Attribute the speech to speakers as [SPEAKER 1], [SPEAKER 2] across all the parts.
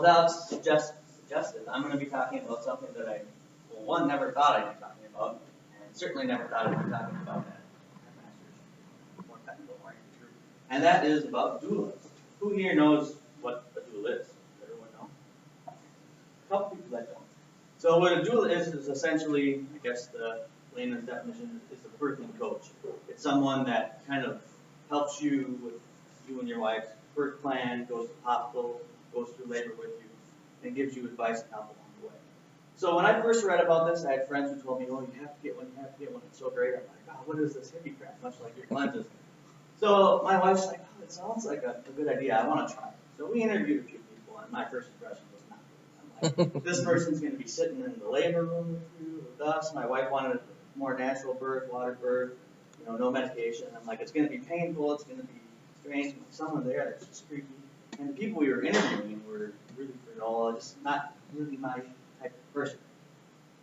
[SPEAKER 1] without suggesting, I'm going to be talking about something that I, well, one, never thought I'd be talking about, and certainly never thought I'd be talking about that. More technical oriented group. And that is about doulas. Who here knows what a doula is? Does everyone know? A couple people that don't. So what a doula is essentially, I guess the layman's definition is a birthing coach. It's someone that kind of helps you with you and your wife's birth plan, goes to the hospital, goes through labor with you, and gives you advice and help along the way. So when I first read about this, I had friends who told me, oh, you have to get one, you have to get one. It's so great. I'm like, oh, what is this hippie crap? Much like your cleanses. So my wife's like, oh, it sounds like a good idea. I want to try it. So we interviewed a few people, and my first impression was not good. I'm like, this person's going to be sitting in the labor room with you, with us. My wife wanted a more natural birth, water birth, you know, no medication. I'm like, it's going to be painful. It's going to be strange. Someone there that's just creepy. And the people we were interviewing were really granola, just not really my type of person.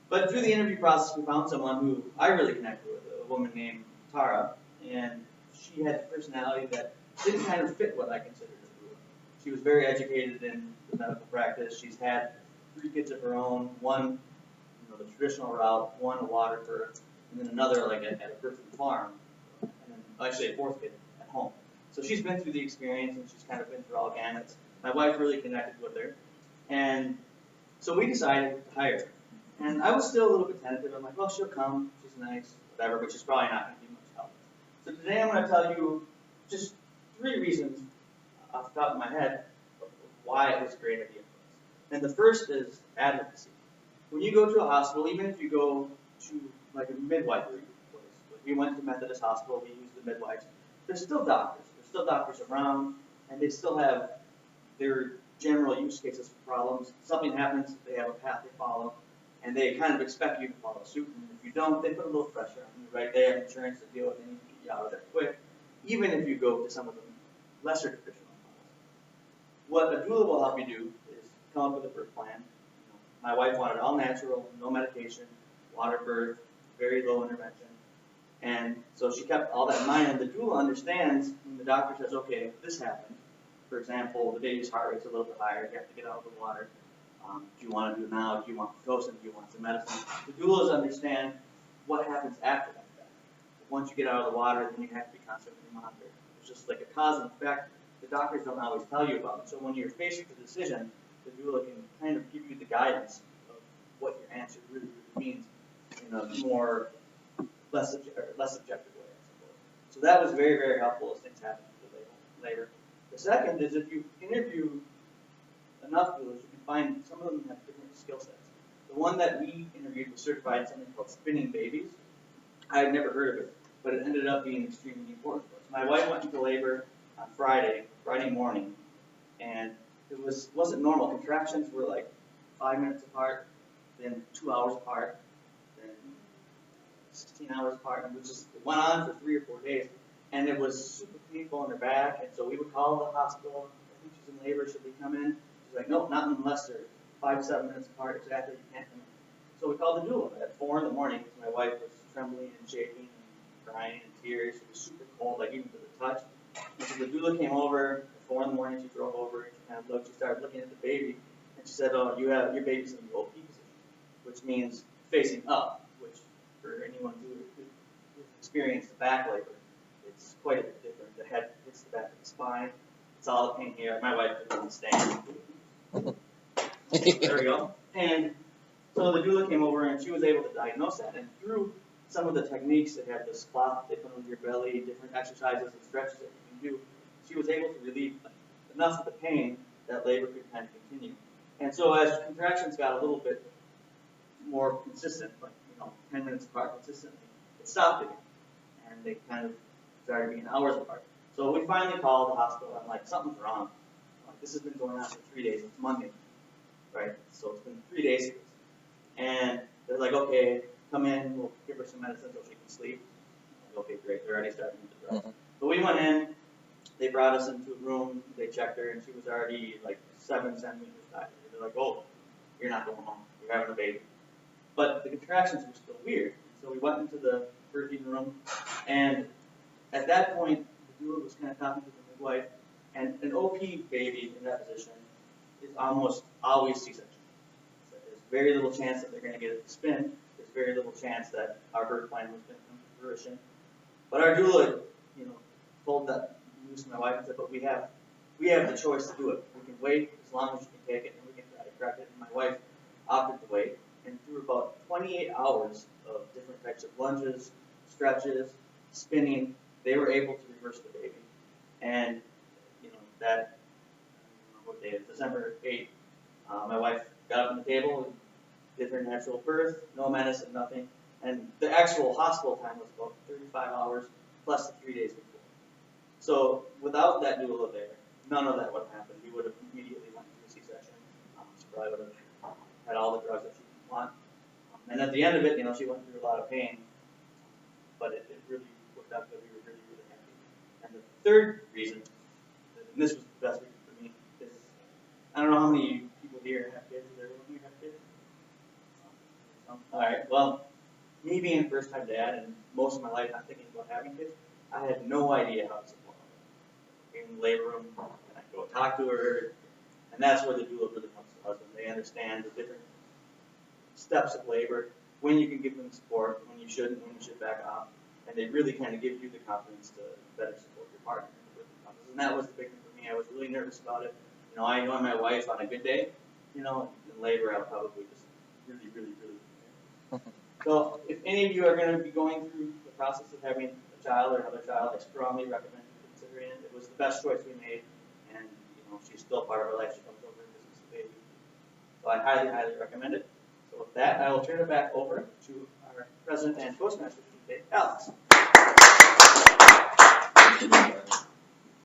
[SPEAKER 1] But through the interview process, we found someone who I really connected with, a woman named Tara, and she had a personality that didn't kind of fit what I considered a doula. She was very educated in the medical practice. She's had 3 kids of her own, one, you know, the traditional route, one a water birth, and then another like at a birthing farm, and then actually a 4th kid at home. So she's been through the experience, and she's kind of been through all gamuts. My wife really connected with her, and so we decided to hire her. And I was still a little bit tentative. I'm like, well, she'll come, she's nice, whatever, but she's probably not going to be much help. So today I'm going to tell you just 3 reasons off the top of my head of why it was a great idea for us. And the first is advocacy. When you go to a hospital, even if you go to like a midwifery place, like we went to Methodist Hospital, we used the midwives, there's still doctors. There's still doctors around, and they still have their general use cases for problems. Something happens, they have a path they follow, and they kind of expect you to follow suit. And if you don't, they put a little pressure on you, right? They have insurance to deal with, and you can get you out of there quick, even if you go to some of the lesser traditional models. What a doula will help you do is come up with a birth plan. You know, my wife wanted all natural, no medication, water birth, very low intervention. And so she kept all that in mind, and the doula understands when the doctor says, okay, this happened. For example, the baby's heart rate's a little bit higher, you have to get out of the water. Do you want to do it now? Do you want Pitocin? Do you want some medicine? The doulas understand what happens after that. Once you get out of the water, then you have to be constantly monitored. It's just like a cause and effect. The doctors don't always tell you about it. So when you're faced with a decision, the doula can kind of give you the guidance of what your answer really means in a more less subjective way, I suppose. So that was very, very helpful as things happen with labor. The second is if you interview enough doulas, you can find some of them have different skill sets. The one that we interviewed was certified in something called spinning babies. I had never heard of it, but it ended up being extremely important for us. My wife went into labor on Friday morning, and it wasn't normal. Contractions were like 5 minutes apart, then 2 hours apart, then 16 hours apart, and it went on for 3 or 4 days, and it was super painful in her back, and so we would call the hospital, I think she's in labor, should we come in? She's like, nope, not unless they're 5 to 7 minutes apart, exactly, you can't come in. So we called the doula at 4 in the morning, because my wife was trembling and shaking and crying and tears. It was super cold, like even to the touch. And so the doula came over at 4 in the morning, she drove over, and she kind of looked, she started looking at the baby, and she said, oh, your baby's in the OP position, which means facing up, which for anyone who experienced the back labor, it's quite a bit different. The head hits the back of the spine. It's all the pain here. My wife couldn't stand. There we go. And so the doula came over, and she was able to diagnose that. And through some of the techniques, they have this cloth they put on your belly, different exercises and stretches that you can do, she was able to relieve enough of the pain that labor could kind of continue. And so as contractions got a little bit more consistent, like 10 minutes apart consistently, it stopped again, and they kind of started being hours apart. So we finally called the hospital. I'm like, something's wrong. Like, this has been going on for 3 days. It's Monday, right? So it's been 3 days of this. And they're like, okay, come in. We'll give her some medicine so she can sleep. I'm like, okay, great. They're already starting to drugs. So we went in. They brought us into a room. They checked her, and she was already like 7 centimeters dilated. They're like, oh, you're not going home. You're having a baby. But the contractions were still weird. So we went into the birthing room, and at that point, the doula was kind of talking to the midwife, and an OP baby in that position is almost always C-section. So there's very little chance that they're going to get a spin. There's very little chance that our birth plan was going to come to fruition. But our doula, told that news to my wife and said, but we have the choice to do it. We can wait as long as you can take it, and we can try to correct it. And my wife opted to wait, and through about 28 hours of different types of lunges, stretches, spinning, they were able to reverse the baby. And that, what day is December 8th, my wife got up on the table and did her natural birth, no medicine, nothing. And the actual hospital time was about 35 hours plus the 3 days before. So without that doula there, none of that would have happened. We would have immediately went through a C-section. She probably would have had all the drugs that she didn't want. And at the end of it, she went through a lot of pain. But it really worked out good. We were really, really happy. And the third reason, and this was the best reason for me, is I don't know how many people here have kids. Does everyone here have kids? All right. Well, me being a first-time dad and most of my life not thinking about having kids, I had no idea how to support her. In the labor room, and I go talk to her, and that's where the doula really comes to us. And they understand the different steps of labor, when you can give them support, when you shouldn't, when you should back off, and they really kind of give you the confidence to better support your partner. And that was the big thing for me. I was really nervous about it. I enjoy my wife on a good day, in labor I'll probably just really, really, really. So if any of you are going to be going through the process of having a child or another child, I strongly recommend considering it. It was the best choice we made, and she's still part of our life. She comes over and visits the baby. So I highly, highly recommend it. So with that, I will turn it back over to our president and Toastmaster today, Alex.